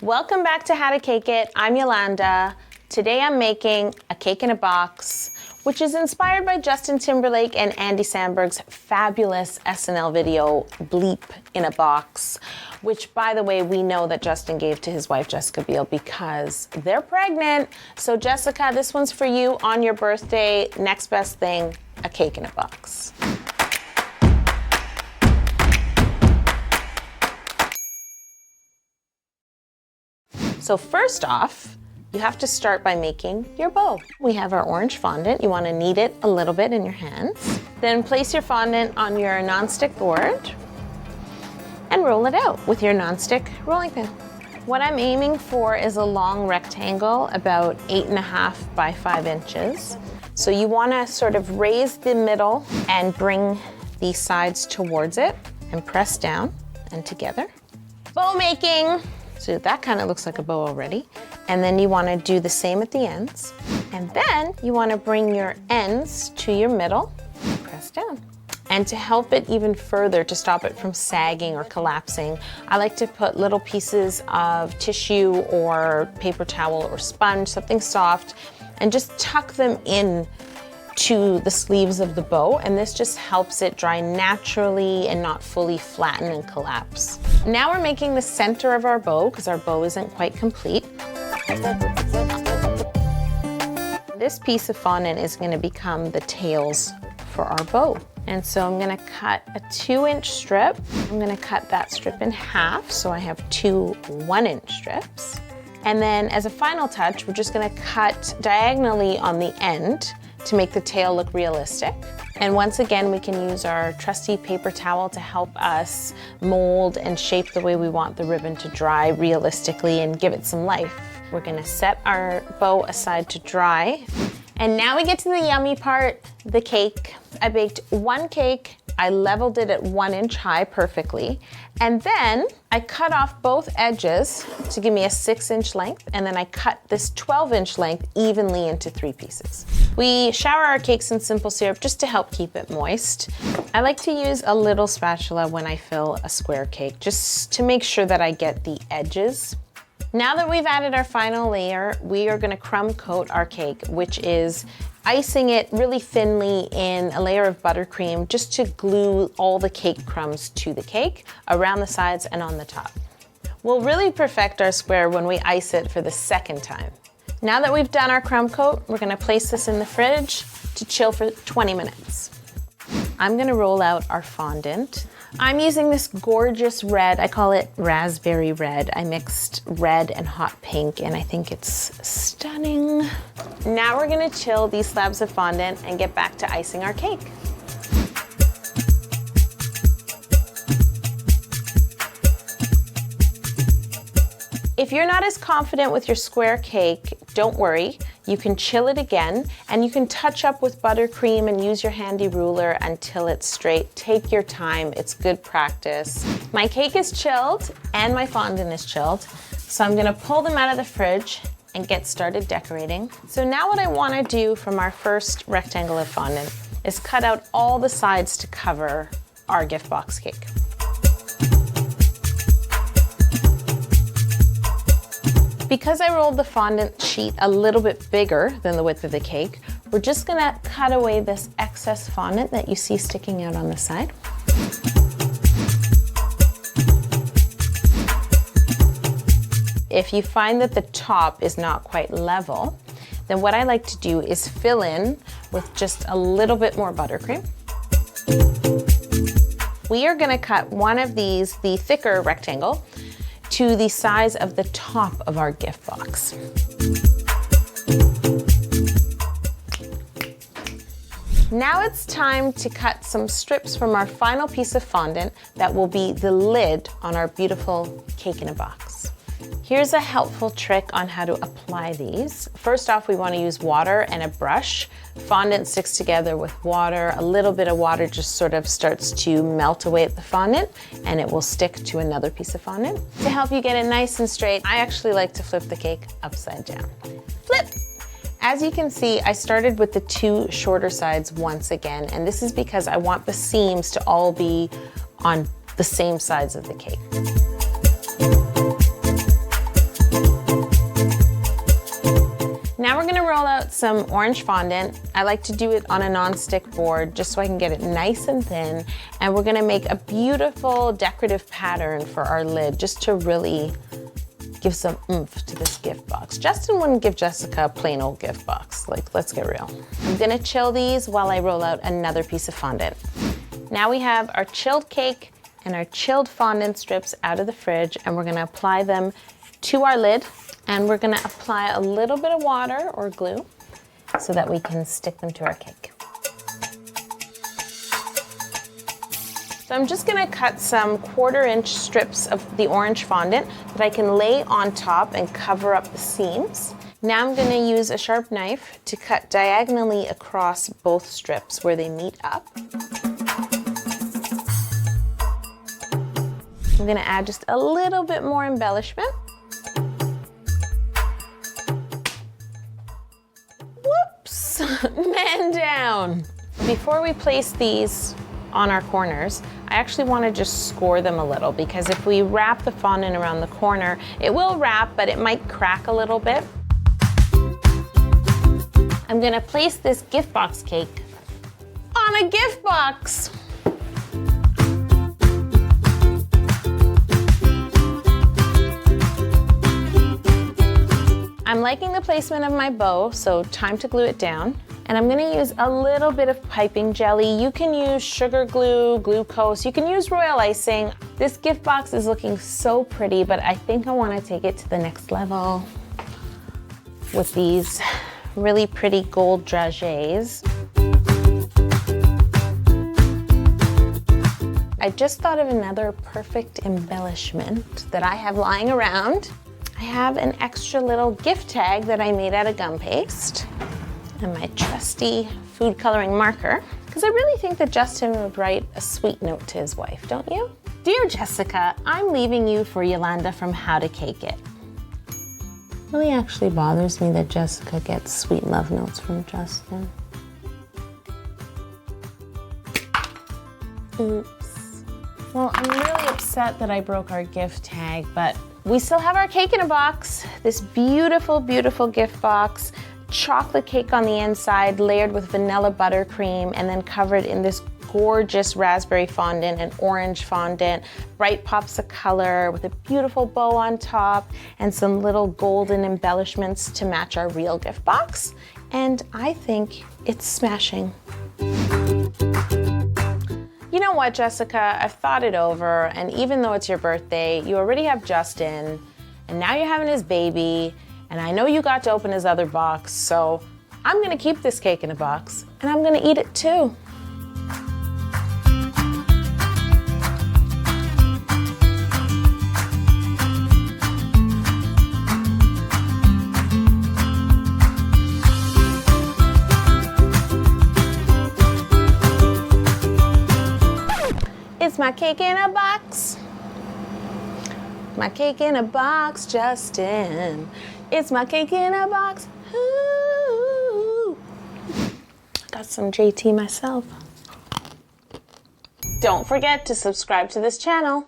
Welcome back to How to Cake It. I'm Yolanda. Today I'm making a cake in a box, which is inspired by Justin Timberlake and Andy Samberg's fabulous SNL video, Bleep in a Box, which, by the way, we know that Justin gave to his wife, Jessica Biel, because they're pregnant. So Jessica, this one's for you on your birthday. Next best thing, a cake in a box. So first off, you have to start by making your bow. We have our orange fondant. You want to knead it a little bit in your hands. Then place your fondant on your nonstick board and roll it out with your nonstick rolling pin. What I'm aiming for is a long rectangle, about 8.5 by 5 inches. So you want to sort of raise the middle and bring the sides towards it and press down and together. Bow making. So that kind of looks like a bow already. And then you want to do the same at the ends. And then you want to bring your ends to your middle, press down. And to help it even further, to stop it from sagging or collapsing, I like to put little pieces of tissue or paper towel or sponge, something soft, and just tuck them in to the sleeves of the bow, and this just helps it dry naturally and not fully flatten and collapse. Now we're making the center of our bow because our bow isn't quite complete. This piece of fondant is going to become the tails for our bow. And so I'm going to cut a 2-inch strip. I'm going to cut that strip in half, so I have 2 1-inch strips. And then as a final touch, we're just going to cut diagonally on the end to make the tail look realistic. And once again, we can use our trusty paper towel to help us mold and shape the way we want the ribbon to dry realistically and give it some life. We're gonna set our bow aside to dry. And now we get to the yummy part, the cake. I baked 1 cake. I leveled it at 1 inch high perfectly. And then I cut off both edges to give me a 6-inch length. And then I cut this 12-inch length evenly into 3 pieces. We shower our cakes in simple syrup just to help keep it moist. I like to use a little spatula when I fill a square cake, just to make sure that I get the edges. Now that we've added our final layer, we are gonna crumb coat our cake, which is icing it really thinly in a layer of buttercream just to glue all the cake crumbs to the cake, around the sides and on the top. We'll really perfect our square when we ice it for the second time. Now that we've done our crumb coat, we're gonna place this in the fridge to chill for 20 minutes. I'm gonna roll out our fondant. I'm using this gorgeous red, I call it raspberry red. I mixed red and hot pink and I think it's stunning. Now we're gonna chill these slabs of fondant and get back to icing our cake. If you're not as confident with your square cake, don't worry. You can chill it again and you can touch up with buttercream and use your handy ruler until it's straight. Take your time, it's good practice. My cake is chilled and my fondant is chilled. So I'm gonna pull them out of the fridge and get started decorating. So now what I wanna do from our first rectangle of fondant is cut out all the sides to cover our gift box cake. Because I rolled the fondant sheet a little bit bigger than the width of the cake, we're just gonna cut away this excess fondant that you see sticking out on the side. If you find that the top is not quite level, then what I like to do is fill in with just a little bit more buttercream. We are gonna cut one of these, the thicker rectangle, to the size of the top of our gift box. Now it's time to cut some strips from our final piece of fondant that will be the lid on our beautiful cake in a box. Here's a helpful trick on how to apply these. First off, we want to use water and a brush. Fondant sticks together with water. A little bit of water just sort of starts to melt away at the fondant and it will stick to another piece of fondant. To help you get it nice and straight, I actually like to flip the cake upside down. Flip! As you can see, I started with the 2 shorter sides once again, and this is because I want the seams to all be on the same sides of the cake. some orange fondant. I like to do it on a non-stick board just so I can get it nice and thin. And we're gonna make a beautiful decorative pattern for our lid just to really give some oomph to this gift box. Justin wouldn't give Jessica a plain old gift box. Like, let's get real. I'm gonna chill these while I roll out another piece of fondant. Now we have our chilled cake and our chilled fondant strips out of the fridge, and we're gonna apply them to our lid, and we're gonna apply a little bit of water or glue so that we can stick them to our cake. So I'm just gonna cut some 1/4-inch strips of the orange fondant that I can lay on top and cover up the seams. Now I'm gonna use a sharp knife to cut diagonally across both strips where they meet up. I'm gonna add just a little bit more embellishment. Whoops, man down. Before we place these on our corners, I actually want to just score them a little, because if we wrap the fondant around the corner, it will wrap, but it might crack a little bit. I'm gonna place this gift box cake on a gift box. I'm liking the placement of my bow, so time to glue it down. And I'm gonna use a little bit of piping jelly. You can use sugar glue, glucose, you can use royal icing. This gift box is looking so pretty, but I think I wanna take it to the next level with these really pretty gold dragées. I just thought of another perfect embellishment that I have lying around. I have an extra little gift tag that I made out of gum paste and my trusty food coloring marker, because I really think that Justin would write a sweet note to his wife, don't you? Dear Jessica, I'm leaving you for Yolanda from How to Cake It. It really actually bothers me that Jessica gets sweet love notes from Justin. Oops. Well, I'm really upset that I broke our gift tag, but we still have our cake in a box. This beautiful, beautiful gift box. Chocolate cake on the inside, layered with vanilla buttercream, and then covered in this gorgeous raspberry fondant and orange fondant, bright pops of color with a beautiful bow on top and some little golden embellishments to match our real gift box. And I think it's smashing. You know what, Jessica? I've thought it over, and even though it's your birthday, you already have Justin, and now you're having his baby, and I know you got to open his other box, so I'm gonna keep this cake in a box, and I'm gonna eat it too. It's my cake in a box. My cake in a box, Justin. It's my cake in a box. Ooh. Got some JT myself. Don't forget to subscribe to this channel.